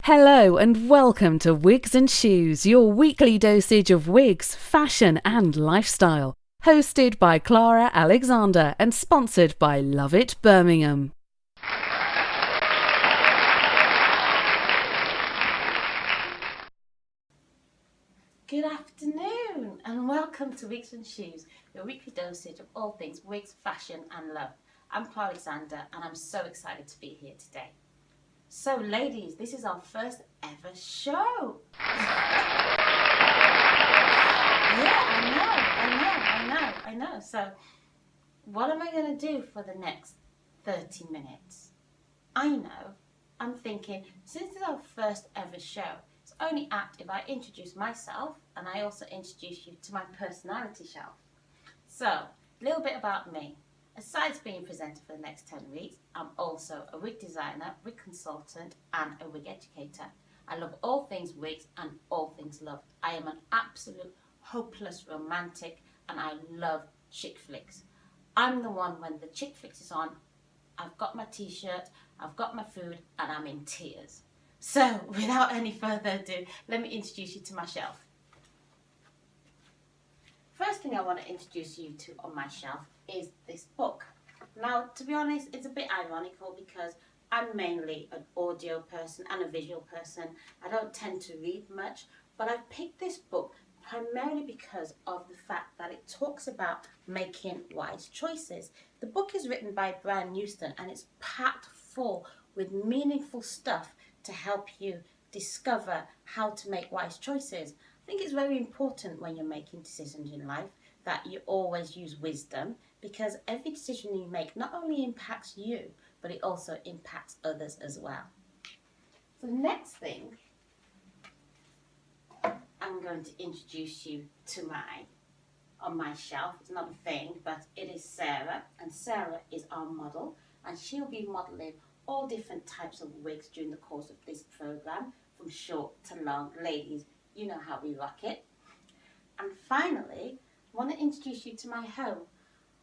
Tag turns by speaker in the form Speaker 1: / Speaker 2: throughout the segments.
Speaker 1: Hello and welcome to Wigs and Shoes, your weekly dosage of wigs, fashion and lifestyle. Hosted by Clara Alexander and sponsored by Love It Birmingham.
Speaker 2: Good afternoon and welcome to Wigs and Shoes, your weekly dosage of all things wigs, fashion and love. I'm Clara Alexander and I'm so excited to be here today. So ladies, this is our first ever show. I know. So what am I going to do for the next 30 minutes? I'm thinking, since this is our first ever show, it's only apt if I introduce myself and I also introduce you to my personality shelf. So, a little bit about me. Aside being a presenter for the next 10 weeks, I'm also a wig designer, wig consultant and a wig educator. I love all things wigs and all things love. I am an absolute hopeless romantic and I love chick flicks. I'm the one when the chick flicks is on, I've got my t-shirt, I've got my food and I'm in tears. So without any further ado, let me introduce you to my shelf. First thing I want to introduce you to on my shelf is this book. Now, to be honest, it's a bit ironical because I'm mainly an audio person and a visual person. I don't tend to read much, but I've picked this book primarily because of the fact that it talks about making wise choices. The book is written by Brian Newston and it's packed full with meaningful stuff to help you discover how to make wise choices. I think it's very important when you're making decisions in life that you always use wisdom, because every decision you make not only impacts you, but it also impacts others as well. So the next thing, I'm going to introduce you to on my shelf. It's not a thing, but it is Sarah, and Sarah is our model, and she'll be modelling all different types of wigs during the course of this program, from short to long. Ladies, you know how we rock it. And finally, I want to introduce you to my home.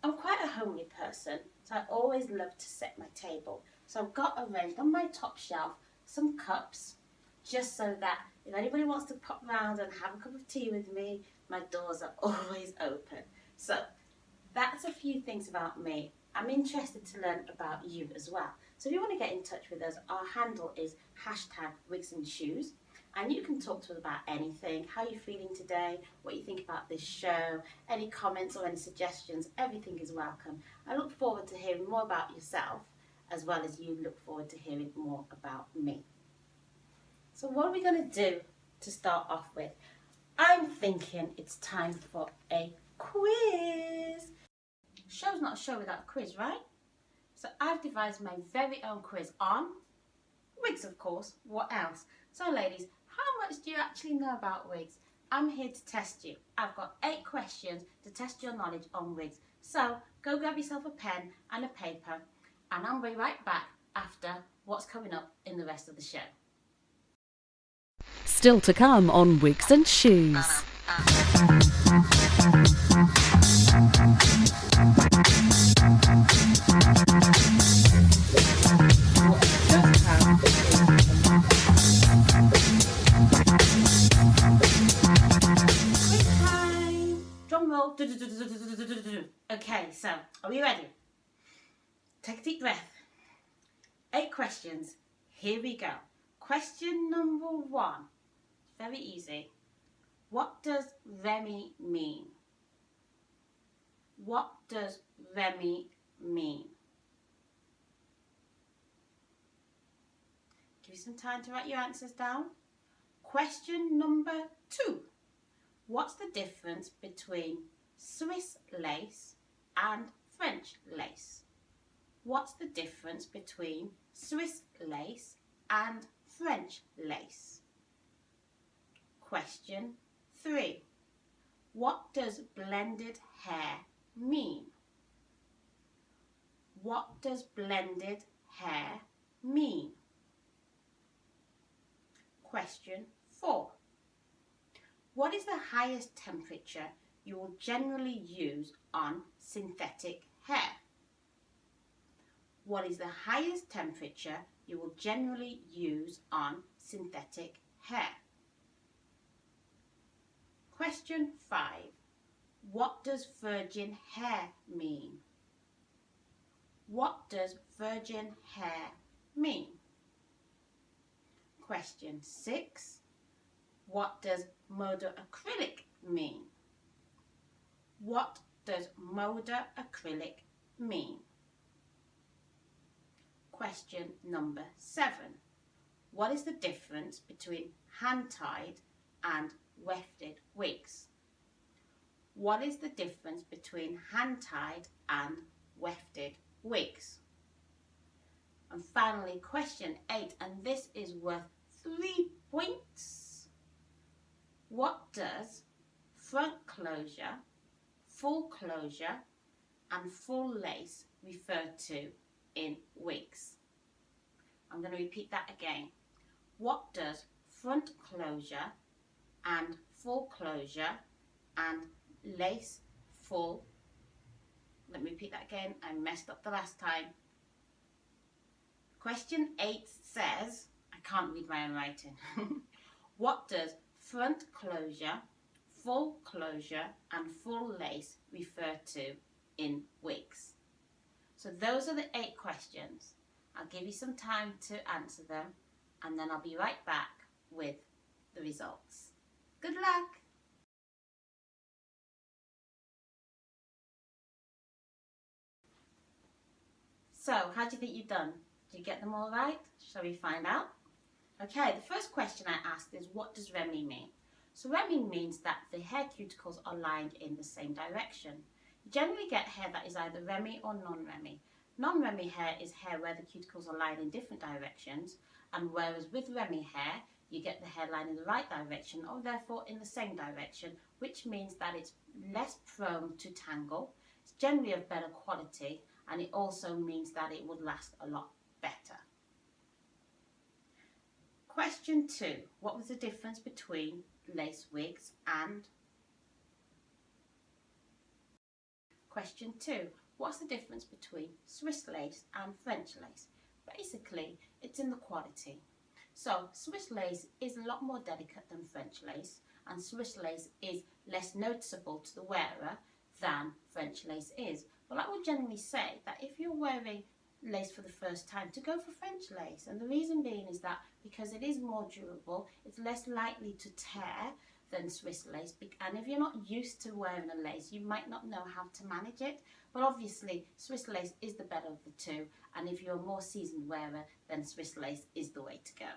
Speaker 2: I'm quite a homely person, so I always love to set my table. So I've got arranged on my top shelf some cups, just so that if anybody wants to pop round and have a cup of tea with me, my doors are always open. So that's a few things about me. I'm interested to learn about you as well. So if you want to get in touch with us, our handle is #WigsandShoes. And you can talk to us about anything, how you're feeling today, what you think about this show, any comments or any suggestions, everything is welcome. I look forward to hearing more about yourself, as well as you look forward to hearing more about me. So what are we going to do to start off with? I'm thinking it's time for a quiz. Show's not a show without a quiz, right? So I've devised my very own quiz on wigs, of course. What else? So ladies, how much do you actually know about wigs? I'm here to test you. I've got 8 questions to test your knowledge on wigs. So go grab yourself a pen and a paper and I'll be right back after what's coming up in the rest of the show.
Speaker 1: Still to come on Wigs and Shoes.
Speaker 2: Drum roll. Okay, so are we ready? Take a deep breath. 8 questions. Here we go. Question number 1. Very easy. What does Remy mean? What does Remy mean? Give you some time to write your answers down. Question number 2. What's the difference between Swiss lace and French lace? What's the difference between Swiss lace and French lace? Question 3. What does blended hair mean? What does blended hair mean? Question 4. What is the highest temperature you will generally use on synthetic hair? What is the highest temperature you will generally use on synthetic hair. Question 5. What does virgin hair mean? What does virgin hair mean? Question 6. What does monoacrylic mean? What does monoacrylic mean? Question number 7. What is the difference between hand-tied and wefted wigs? What is the difference between hand-tied and wefted wigs? And finally, question 8, and this is worth 3 points. What does front closure, full closure, and full lace refer to in wigs? I'm going to repeat that again. What does front closure and full closure and lace full, let me repeat that again, I messed up the last time. Question 8 says, I can't read my own writing. What does front closure, full closure and full lace refer to in wigs? So those are the 8 questions. I'll give you some time to answer them and then I'll be right back with the results. Good luck! So, how do you think you've done? Did you get them all right? Shall we find out? Okay, the first question I asked is, what does Remy mean? So Remy means that the hair cuticles are lined in the same direction. You generally get hair that is either Remy or non-Remy. Non-Remy hair is hair where the cuticles are lined in different directions, and whereas with Remy hair, you get the hairline in the right direction, or therefore in the same direction, which means that it's less prone to tangle, it's generally of better quality, and it also means that it would last a lot better. Question 2. What was the difference between lace wigs and... Question 2. What's the difference between Swiss lace and French lace? Basically, it's in the quality. So, Swiss lace is a lot more delicate than French lace, and Swiss lace is less noticeable to the wearer than French lace is. But I would generally say that if you're wearing lace for the first time, to go for French lace. And the reason being is that because it is more durable, it's less likely to tear than Swiss lace, and if you're not used to wearing a lace, you might not know how to manage it. But obviously Swiss lace is the better of the two, and if you're a more seasoned wearer, then Swiss lace is the way to go.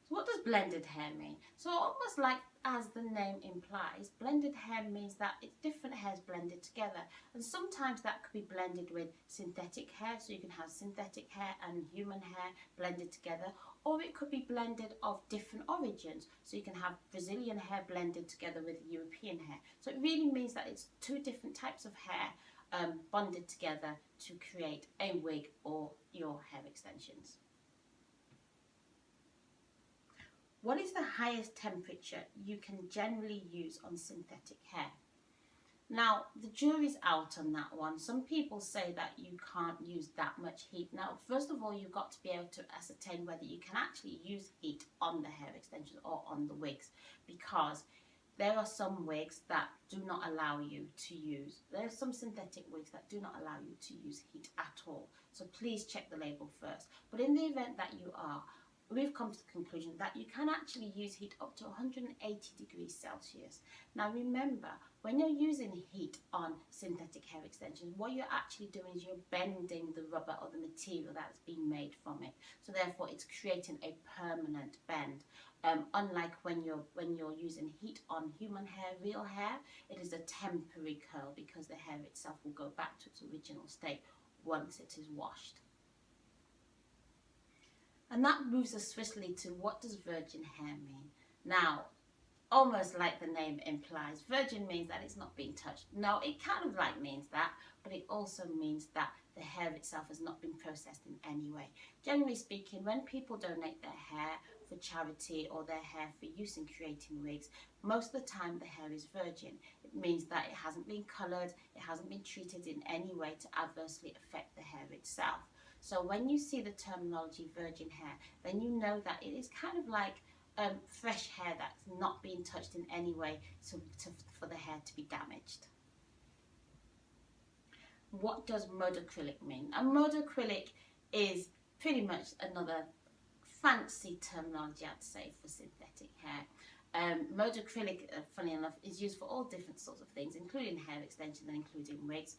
Speaker 2: So what does blended hair mean? So almost like as the name implies, blended hair means that it's different hairs blended together, and sometimes that could be blended with synthetic hair, so you can have synthetic hair and human hair blended together, or it could be blended of different origins, so you can have Brazilian hair blended together with European hair. So it really means that it's two different types of hair bonded together to create a wig or your hair extensions. What is the highest temperature you can generally use on synthetic hair? Now, the jury's out on that one. Some people say that you can't use that much heat. Now, first of all, you've got to be able to ascertain whether you can actually use heat on the hair extensions or on the wigs, because there are some wigs that do not allow you to use, there are some synthetic wigs that do not allow you to use heat at all. So please check the label first. But in the event that you are, we've come to the conclusion that you can actually use heat up to 180 degrees Celsius. Now remember, when you're using heat on synthetic hair extensions, what you're actually doing is you're bending the rubber or the material that's being made from it. So therefore it's creating a permanent bend. Unlike when you're using heat on human hair, real hair, it is a temporary curl because the hair itself will go back to its original state once it is washed. And that moves us swiftly to, what does virgin hair mean? Now, almost like the name implies, virgin means that it's not being touched. No, it kind of like means that, but it also means that the hair itself has not been processed in any way. Generally speaking, when people donate their hair for charity or their hair for use in creating wigs, most of the time the hair is virgin. It means that it hasn't been coloured, it hasn't been treated in any way to adversely affect the hair itself. So when you see the terminology virgin hair, then you know that it is kind of like fresh hair that's not being touched in any way for the hair to be damaged. What does modacrylic mean? And modacrylic is pretty much another fancy terminology, I'd say, for synthetic hair. Modacrylic, funny enough, is used for all different sorts of things, including hair extension and including wigs.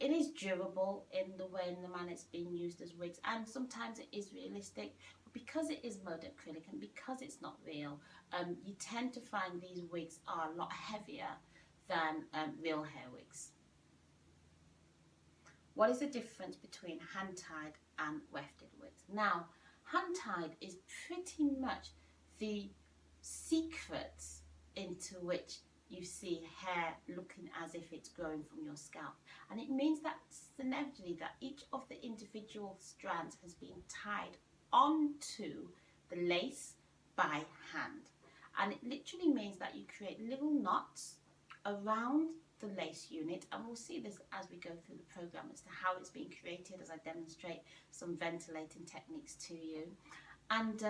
Speaker 2: It is durable in the way and the manner it's being used as wigs, and sometimes it is realistic. But because it is modacrylic and because it's not real, you tend to find these wigs are a lot heavier than real hair wigs. What is the difference between hand-tied and wefted wigs? Now, hand-tied is pretty much the secrets into which you see hair looking as if it's growing from your scalp. And it means that inevitably that each of the individual strands has been tied onto the lace by hand. And it literally means that you create little knots around the lace unit, and we'll see this as we go through the program as to how it's being created as I demonstrate some ventilating techniques to you. And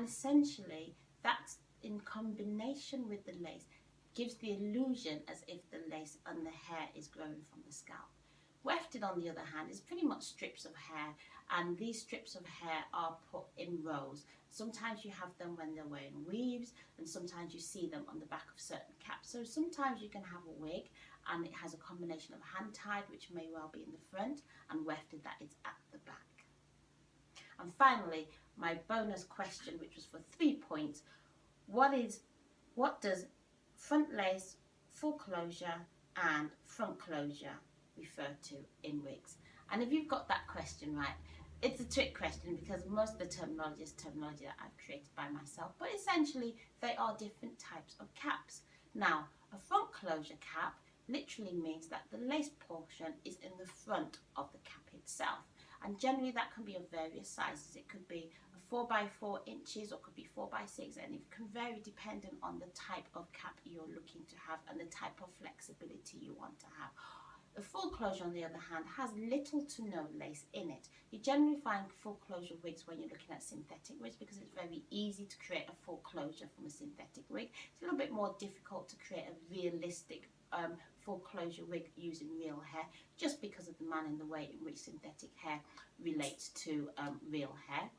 Speaker 2: essentially that's in combination with the lace gives the illusion as if the lace and the hair is growing from the scalp. Wefted, on the other hand, is pretty much strips of hair, and these strips of hair are put in rows. Sometimes you have them when they're wearing weaves, and sometimes you see them on the back of certain caps. So sometimes you can have a wig and it has a combination of hand-tied, which may well be in the front, and wefted that is at the back. And finally, my bonus question, which was for 3 points, what does front lace, full closure and front closure refer to in wigs? And if you've got that question right, it's a trick question because most of the terminology is terminology that I've created by myself, but essentially they are different types of caps. Now, a front closure cap literally means that the lace portion is in the front of the cap itself, and generally that can be of various sizes. It could be 4 by 4 inches or could be 4 by 6, and it can vary depending on the type of cap you're looking to have and the type of flexibility you want to have. The full closure, on the other hand, has little to no lace in it. You generally find full closure wigs when you're looking at synthetic wigs because it's very easy to create a full closure from a synthetic wig. It's a little bit more difficult to create a realistic full closure wig using real hair, just because of the manner and the way in which synthetic hair relates to real hair.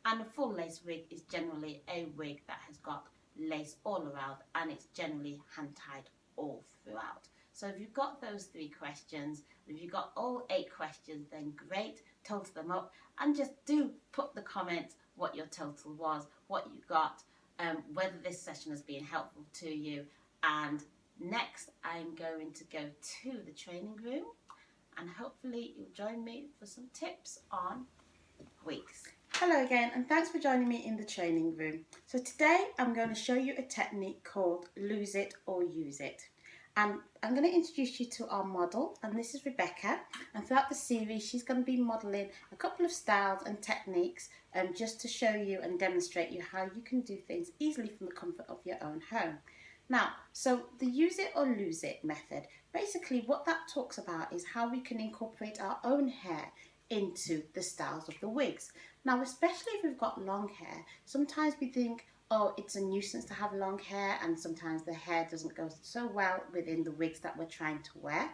Speaker 2: And a full lace wig is generally a wig that has got lace all around, and it's generally hand-tied all throughout. So if you've got those 3 questions, if you've got all 8 questions, then great, total them up, and just do put the comment what your total was, what you got, whether this session has been helpful to you. And next I'm going to go to the training room, and hopefully you'll join me for some tips on wigs. Hello again, and thanks for joining me in the training room. So today I'm going to show you a technique called lose it or use it. And I'm going to introduce you to our model, and this is Rebecca, and throughout the series she's going to be modelling a couple of styles and techniques just to show you and demonstrate you how you can do things easily from the comfort of your own home. Now, so the use it or lose it method, basically what that talks about is how we can incorporate our own hair into the styles of the wigs. Now, especially if we've got long hair, sometimes we think, oh, it's a nuisance to have long hair, and sometimes the hair doesn't go so well within the wigs that we're trying to wear.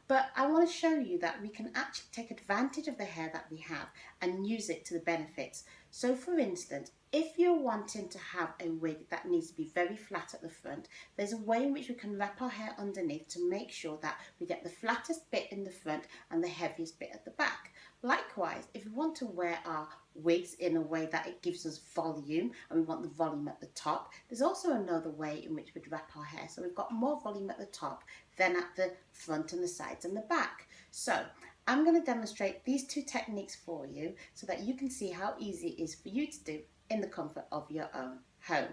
Speaker 2: But I want to show you that we can actually take advantage of the hair that we have and use it to the benefits. So for instance, if you're wanting to have a wig that needs to be very flat at the front, there's a way in which we can wrap our hair underneath to make sure that we get the flattest bit in the front and the heaviest bit at the back. Likewise, if we want to wear our wigs in a way that it gives us volume, and we want the volume at the top, there's also another way in which we'd wrap our hair so we've got more volume at the top than at the front and the sides and the back. So I'm going to demonstrate these 2 techniques for you so that you can see how easy it is for you to do in the comfort of your own home.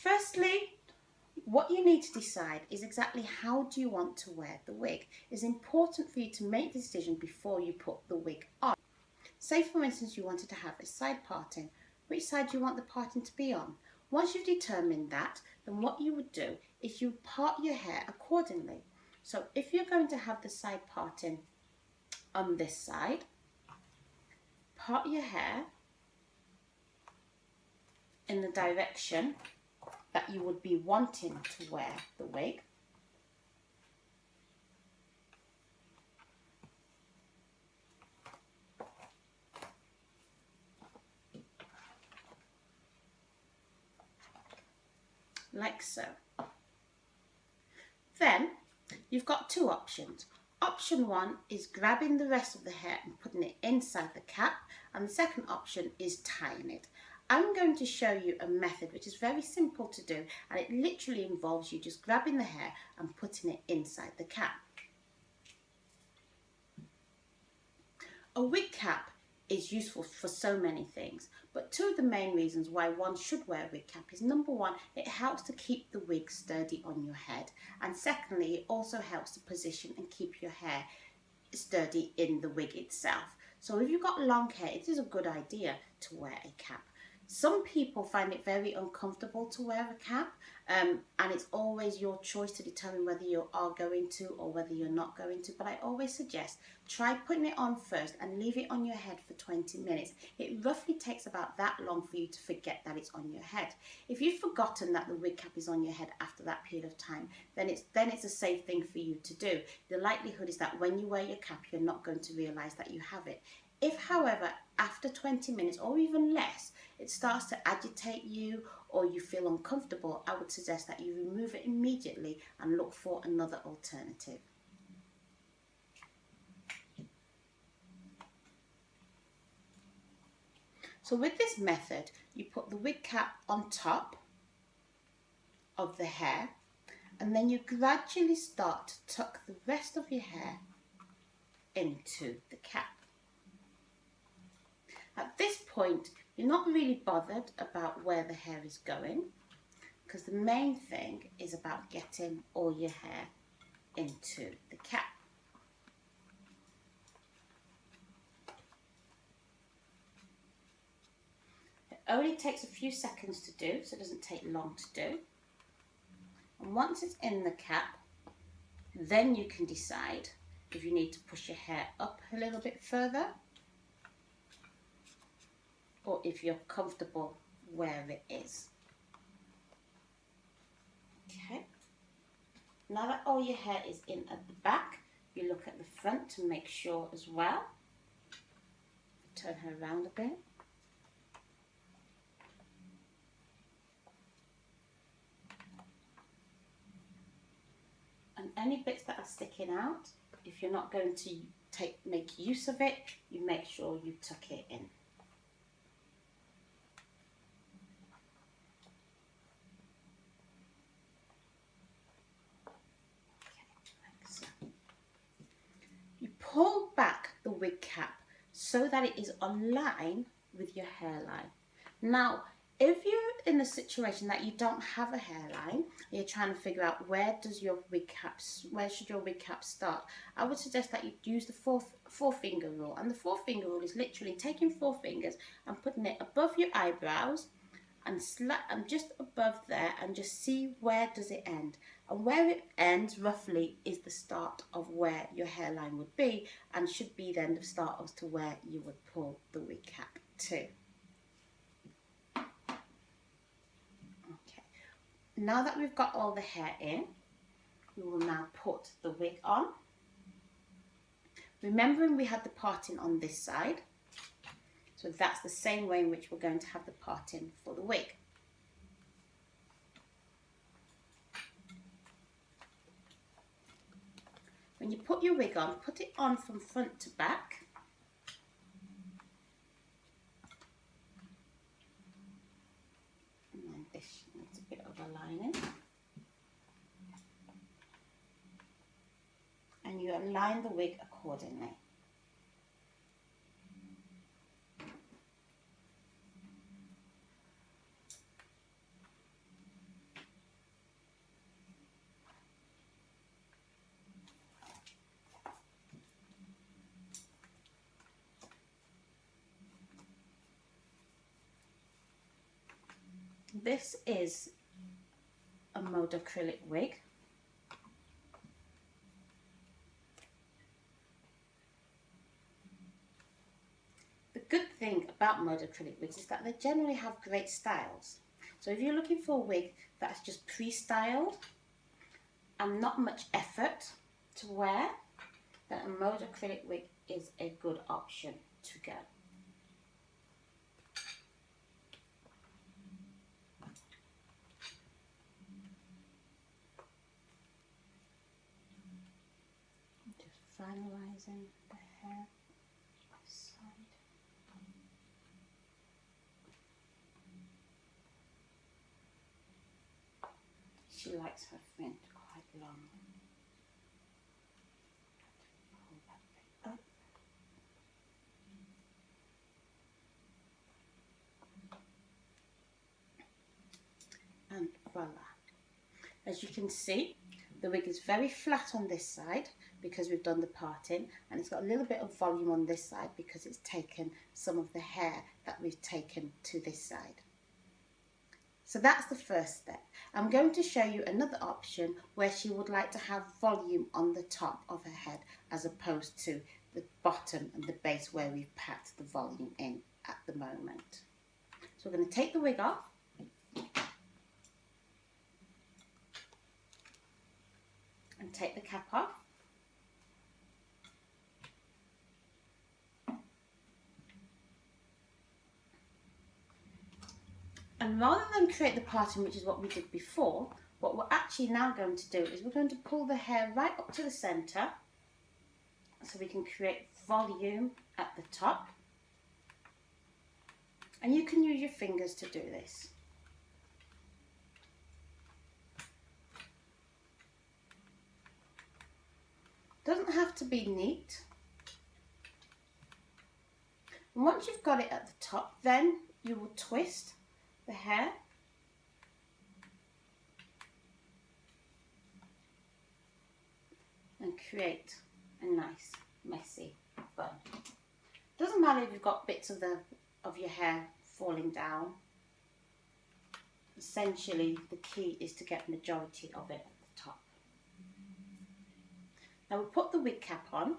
Speaker 2: Firstly, what you need to decide is exactly how do you want to wear the wig. It's important for you to make the decision before you put the wig on. Say for instance you wanted to have a side parting. Which side do you want the parting to be on? Once you've determined that, then what you would do is you part your hair accordingly. So if you're going to have the side parting on this side, part your hair in the direction that you would be wanting to wear the wig. Like so. Then you've got two options. Option one is grabbing the rest of the hair and putting it inside the cap, and the second option is tying it. I'm going to show you a method which is very simple to do, and it literally involves you just grabbing the hair and putting it inside the cap. A wig cap is useful for so many things, but two of the main reasons why one should wear a wig cap is, number one, it helps to keep the wig sturdy on your head, and secondly, it also helps to position and keep your hair sturdy in the wig itself. So if you've got long hair, it is a good idea to wear a cap. Some people find it very uncomfortable to wear a cap, and it's always your choice to determine whether you are going to or whether you're not going to. But I always suggest try putting it on first and leave it on your head for 20 minutes. It roughly takes about that long for you to forget that it's on your head. If you've forgotten that the wig cap is on your head after that period of time, then it's a safe thing for you to do. The likelihood is that when you wear your cap, you're not going to realise that you have it. If, however, after 20 minutes or even less, it starts to agitate you or you feel uncomfortable, I would suggest that you remove it immediately and look for another alternative. So with this method, you put the wig cap on top of the hair, and then you gradually start to tuck the rest of your hair into the cap. At this point, you're not really bothered about where the hair is going, because the main thing is about getting all your hair into the cap. It only takes a few seconds to do, so it doesn't take long to do. And once it's in the cap, then you can decide if you need to push your hair up a little bit further, or if you're comfortable where it is. Okay. Now that all your hair is in at the back, you look at the front to make sure as well. Turn her around a bit. And any bits that are sticking out, if you're not going to make use of it, you make sure you tuck it in. Pull back the wig cap so that it is on line with your hairline. Now, if you're in a situation that you don't have a hairline, you're trying to figure out where should your wig cap start, I would suggest that you use the four finger rule. And the four finger rule is literally taking 4 fingers and putting it above your eyebrows and just above there, and just see where does it end. And where it ends roughly is the start of where your hairline would be, and should be then the start as to where you would pull the wig cap to. Okay, now that we've got all the hair in, we will now put the wig on. Remembering we had the parting on this side, so that's the same way in which we're going to have the parting for the wig. When you put your wig on, put it on from front to back. And then this needs a bit of a lining. And you align the wig accordingly. This is a mode acrylic wig. good thing about mud acrylic wigs is that they generally have great styles. So if you're looking for a wig that's just pre-styled and not much effort to wear, then a mud acrylic wig is a good option to go. Just finalising the hair side. She likes her fringe quite long. Pull that bit up. And voila. As you can see, the wig is very flat on this side because we've done the parting, and it's got a little bit of volume on this side because it's taken some of the hair that we've taken to this side. So that's the first step. I'm going to show you another option where she would like to have volume on the top of her head as opposed to the bottom and the base where we've packed the volume in at the moment. So we're going to take the wig off. And take the cap off. And rather than create the parting, which is what we did before, what we're actually now going to do is we're going to pull the hair right up to the centre so we can create volume at the top. And you can use your fingers to do this. Doesn't have to be neat. And once you've got it at the top, then you will twist the hair and create a nice messy bun. Doesn't matter if you've got bits of your hair falling down. Essentially, the key is to get majority of it at the top. Now we'll put the wig cap on.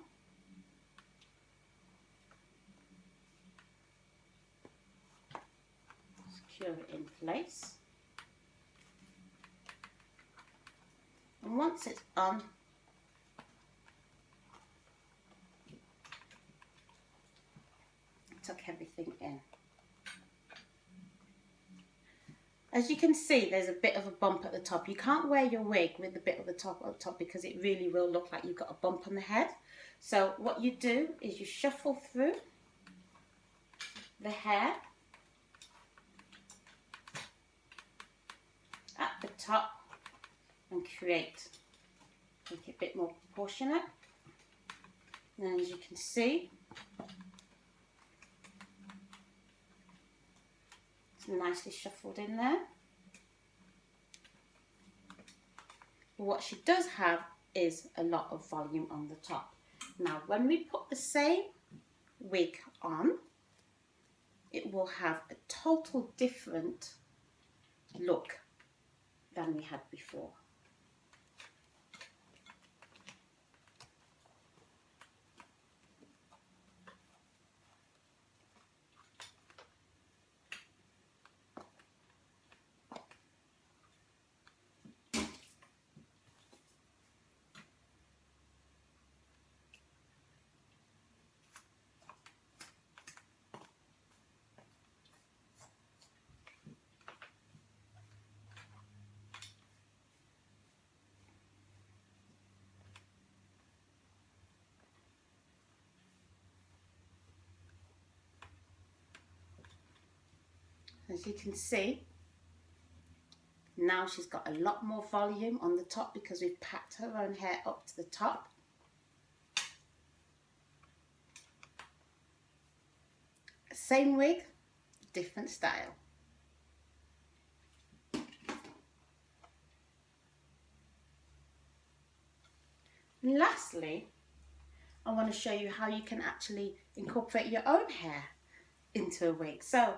Speaker 2: Secure it in place. And once it's on, tuck everything in. As you can see, there's a bit of a bump at the top. You can't wear your wig with the bit of the top on top because it really will look like you've got a bump on the head. So what you do is you shuffle through the hair at the top and make it a bit more proportionate. And as you can see, it's nicely shuffled in there. What she does have is a lot of volume on the top. Now when we put the same wig on, it will have a total different look than we had before. As you can see, now she's got a lot more volume on the top because we've packed her own hair up to the top. Same wig, different style. And lastly, I want to show you how you can actually incorporate your own hair into a wig. So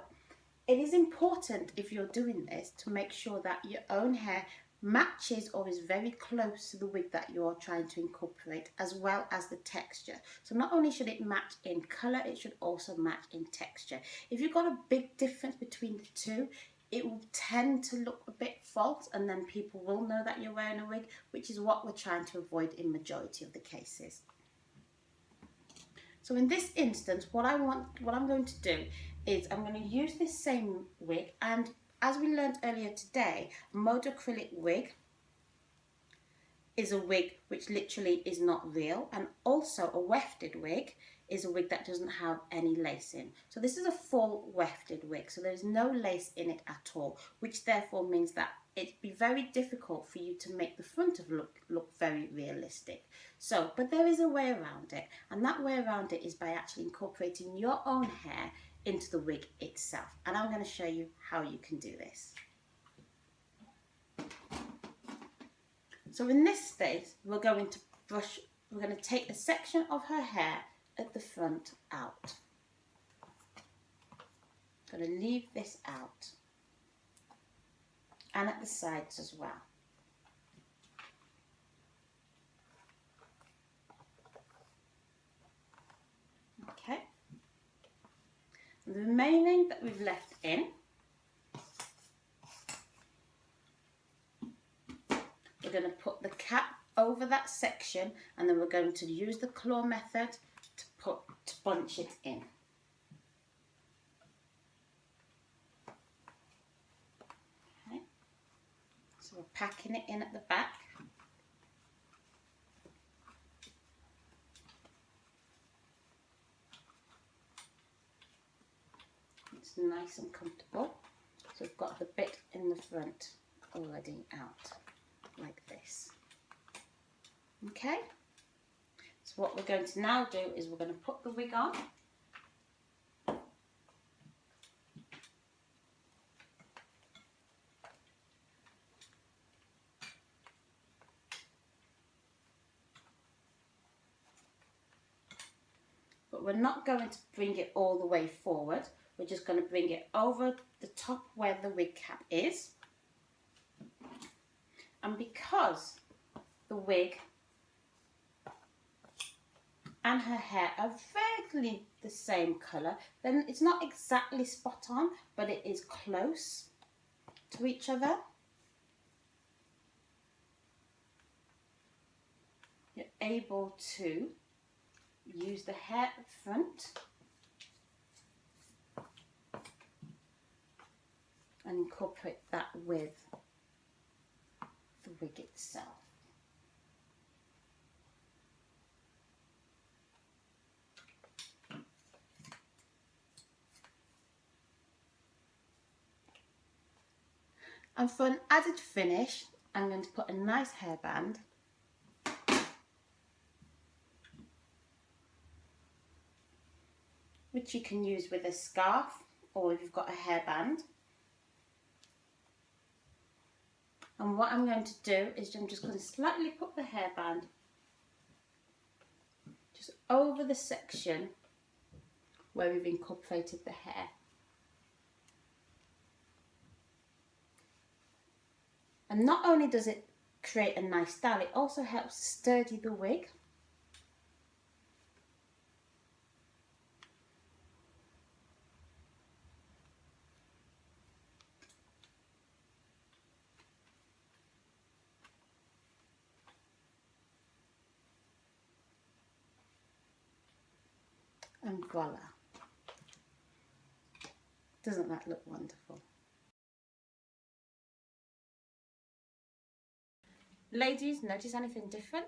Speaker 2: it is important if you're doing this to make sure that your own hair matches or is very close to the wig that you're trying to incorporate, as well as the texture. So not only should it match in colour, it should also match in texture. If you've got a big difference between the two, it will tend to look a bit false, and then people will know that you're wearing a wig, which is what we're trying to avoid in majority of the cases. So in this instance, what I'm going to do is I'm going to use this same wig, and as we learned earlier today, a monochrome wig is a wig which literally is not real, and also a wefted wig is a wig that doesn't have any lace in. So this is a full wefted wig, so there's no lace in it at all, which therefore means that it'd be very difficult for you to make the front of look very realistic. So, but there is a way around it, and that way around it is by actually incorporating your own hair into the wig itself, and I'm going to show you how you can do this. So in this stage, we're going to take a section of her hair at the front out. I'm going to leave this out, and at the sides as well. Okay. And the remaining that we've left in, we're going to put the cap over that section, and then we're going to use the claw method to bunch it in. Okay. So we're packing it in at the back. It's nice and comfortable. So we've got the bit in the front already out, like this. Okay, so what we're going to now do is we're going to put the wig on. But we're not going to bring it all the way forward. We're just going to bring it over the top where the wig cap is. And because the wig and her hair are vaguely the same colour, then it's not exactly spot on, but it is close to each other. You're able to use the hair at the front and incorporate that with the wig itself. And for an added finish, I'm going to put a nice hairband which you can use with a scarf or if you've got a hairband. And what I'm going to do is I'm just going to slightly put the hairband just over the section where we've incorporated the hair. And not only does it create a nice style, it also helps sturdy the wig. And voila. Doesn't that look wonderful? Ladies, notice anything different?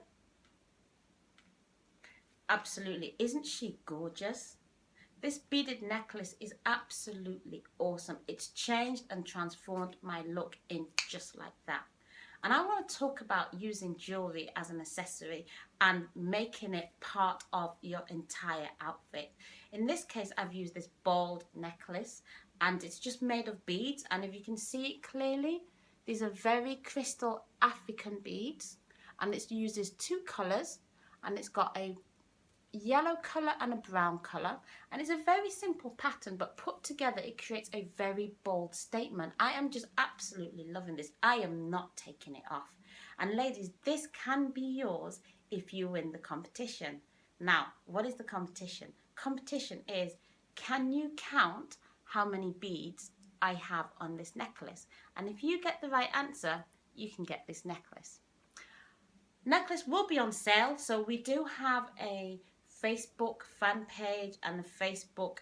Speaker 2: Absolutely. Isn't she gorgeous? This beaded necklace is absolutely awesome. It's changed and transformed my look in just like that. And I want to talk about using jewellery as an accessory and making it part of your entire outfit. In this case, I've used this bald necklace and it's just made of beads. And if you can see it clearly, these are very crystal African beads, and it uses two colours, and it's got a yellow colour and a brown colour, and it's a very simple pattern, but put together it creates a very bold statement. I am just absolutely loving this. I am not taking it off. And ladies, this can be yours if you win the competition. Now, what is the competition? Competition is, can you count how many beads I have on this necklace? And if you get the right answer, you can get this necklace. Necklace will be on sale, so we do have a Facebook fan page and a Facebook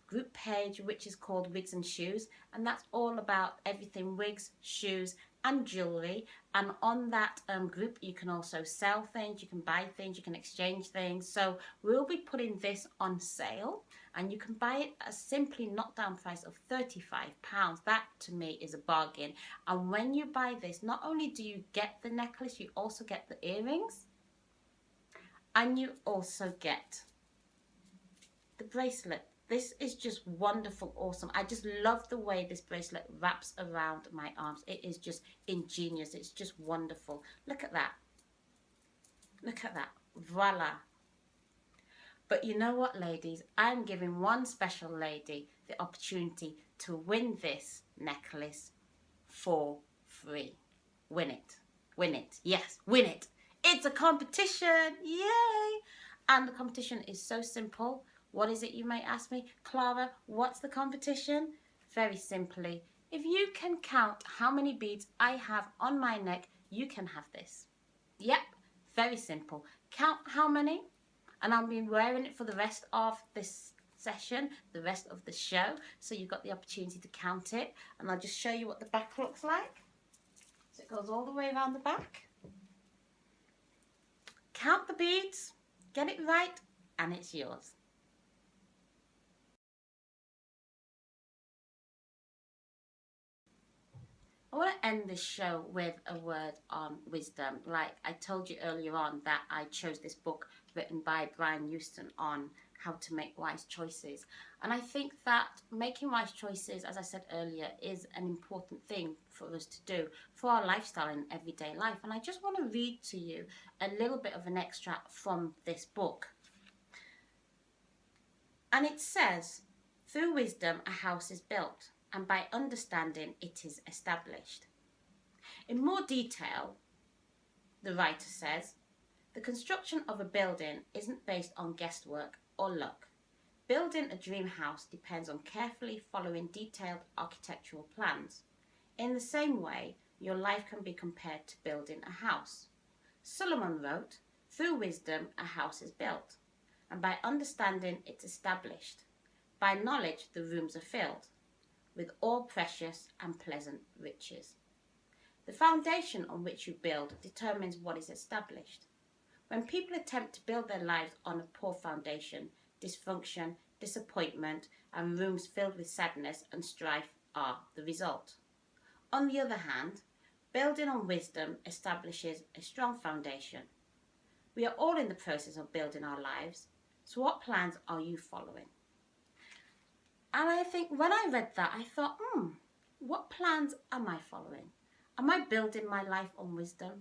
Speaker 2: group page which is called Wigs and Shoes, and that's all about everything wigs, shoes and jewellery. And on that group you can also sell things, you can buy things, you can exchange things. So we'll be putting this on sale, and you can buy it at a simply knockdown price of £35. That to me is a bargain. And when you buy this, not only do you get the necklace, you also get the earrings, and you also get the bracelet. This is just wonderful, awesome. I just love the way this bracelet wraps around my arms. It is just ingenious. It's just wonderful. Look at that. Look at that. Voila. But you know what, ladies? I'm giving one special lady the opportunity to win this necklace for free. Win it. Win it. Yes, win it. It's a competition. Yay! And the competition is so simple. What is it, you may ask me? Clara, what's the competition? Very simply, if you can count how many beads I have on my neck, you can have this. Yep, very simple. Count how many, and I'll be wearing it for the rest of this session, the rest of the show, so you've got the opportunity to count it. And I'll just show you what the back looks like. So it goes all the way around the back. Count the beads, get it right, and it's yours. I want to end this show with a word on wisdom. Like I told you earlier on that I chose this book written by Brian Houston on how to make wise choices. And I think that making wise choices, as I said earlier, is an important thing for us to do for our lifestyle and everyday life. And I just want to read to you a little bit of an extract from this book. And it says, through wisdom a house is built, and by understanding it is established. In more detail, the writer says, the construction of a building isn't based on guesswork or luck. Building a dream house depends on carefully following detailed architectural plans. In the same way, your life can be compared to building a house. Solomon wrote, through wisdom a house is built, and by understanding it's established. By knowledge the rooms are filled with all precious and pleasant riches. The foundation on which you build determines what is established. When people attempt to build their lives on a poor foundation, dysfunction, disappointment, and rooms filled with sadness and strife are the result. On the other hand, building on wisdom establishes a strong foundation. We are all in the process of building our lives, so what plans are you following? And I think when I read that, I thought, what plans am I following? Am I building my life on wisdom?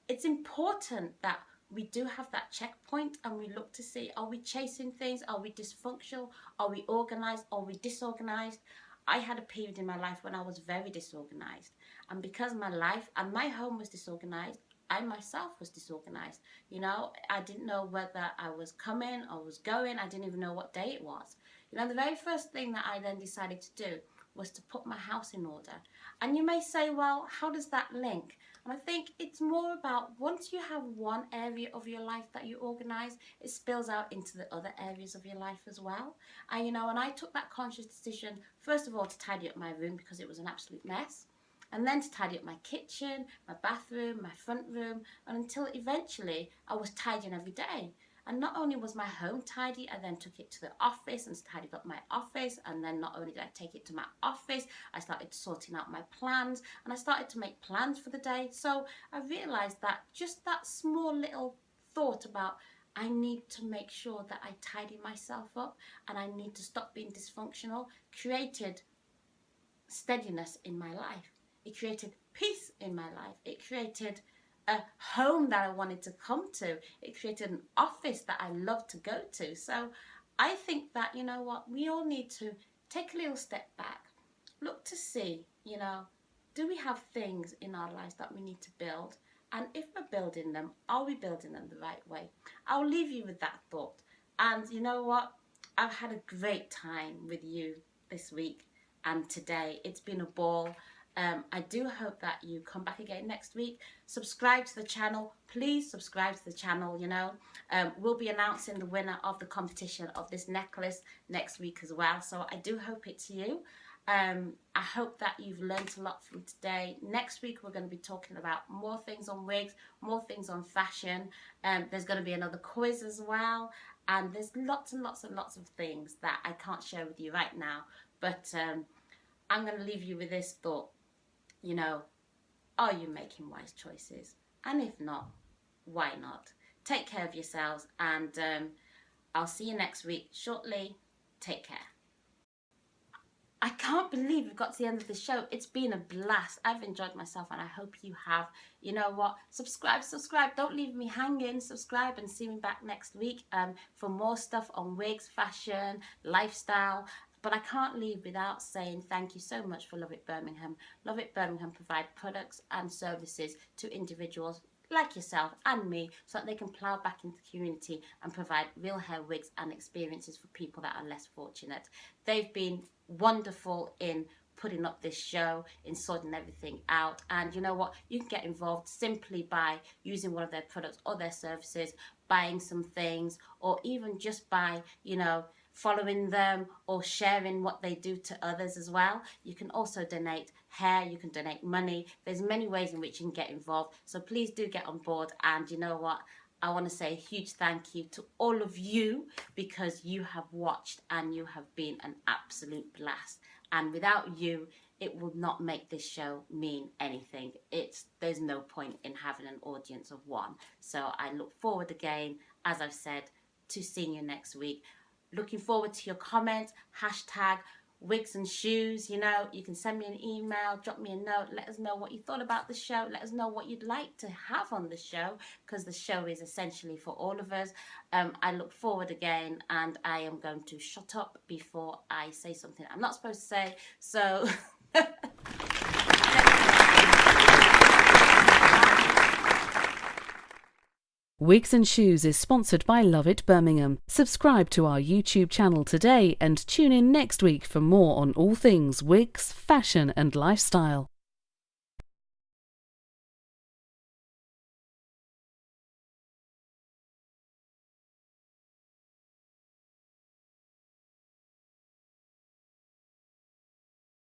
Speaker 2: It's important that we do have that checkpoint and we look to see, are we chasing things? Are we dysfunctional? Are we organized? Are we disorganized? I had a period in my life when I was very disorganized. And because my life and my home was disorganized, I myself was disorganized. You know, I didn't know whether I was coming or was going. I didn't even know what day it was. You know, the very first thing that I then decided to do was to put my house in order. And you may say, well, how does that link? And I think it's more about once you have one area of your life that you organise, it spills out into the other areas of your life as well. And you know, and I took that conscious decision, first of all, to tidy up my room because it was an absolute mess. And then to tidy up my kitchen, my bathroom, my front room, and until eventually I was tidying every day. And not only was my home tidy, I then took it to the office and tidied up my office. And then not only did I take it to my office, I started sorting out my plans and I started to make plans for the day. So I realised that just that small little thought about I need to make sure that I tidy myself up and I need to stop being dysfunctional created steadiness in my life. It created peace in my life. It created a home that I wanted to come to. It created an office that I love to go to. So I think that, you know what, we all need to take a little step back, look to see, you know, do we have things in our lives that we need to build? And if we're building them, are we building them the right way? I'll leave you with that thought. And you know what? I've had a great time with you this week and today. It's been a ball. I do hope that you come back again next week. Subscribe to the channel. Please subscribe to the channel, you know. We'll be announcing the winner of the competition of this necklace next week as well. So I do hope it's you. I hope that you've learned a lot from today. Next week we're going to be talking about more things on wigs, more things on fashion. There's going to be another quiz as well, and there's lots and lots and lots of things that I can't share with you right now. But I'm going to leave you with this thought. You know, are you making wise choices? And if not, why not? Take care of yourselves, and I'll see you next week shortly. Take care. I can't believe we've got to the end of the show. It's been a blast. I've enjoyed myself, and I hope you have. You know what? Subscribe. Don't leave me hanging. Subscribe and see me back next week for more stuff on wigs, fashion, lifestyle. But I can't leave without saying thank you so much for Love It Birmingham. Love It Birmingham provide products and services to individuals like yourself and me, so that they can plough back into the community and provide real hair wigs and experiences for people that are less fortunate. They've been wonderful in putting up this show, in sorting everything out, and you know what, you can get involved simply by using one of their products or their services, buying some things, or even just by, you know, following them or sharing what they do to others as well. You can also donate hair, you can donate money. There's many ways in which you can get involved, so please do get on board. And you know what, I want to say a huge thank you to all of you, because you have watched and you have been an absolute blast, and without you it would not make this show mean anything. There's no point in having an audience of one. So I look forward again, as I've said, to seeing you next week. Looking forward to your comments, hashtag Wigs and Shoes. You know, you can send me an email, drop me a note, let us know what you thought about the show, let us know what you'd like to have on the show, because the show is essentially for all of us. I look forward again, and I am going to shut up before I say something I'm not supposed to say, so
Speaker 1: Wigs and Shoes is sponsored by Love It Birmingham. Subscribe to our YouTube channel today and tune in next week for more on all things wigs, fashion and lifestyle.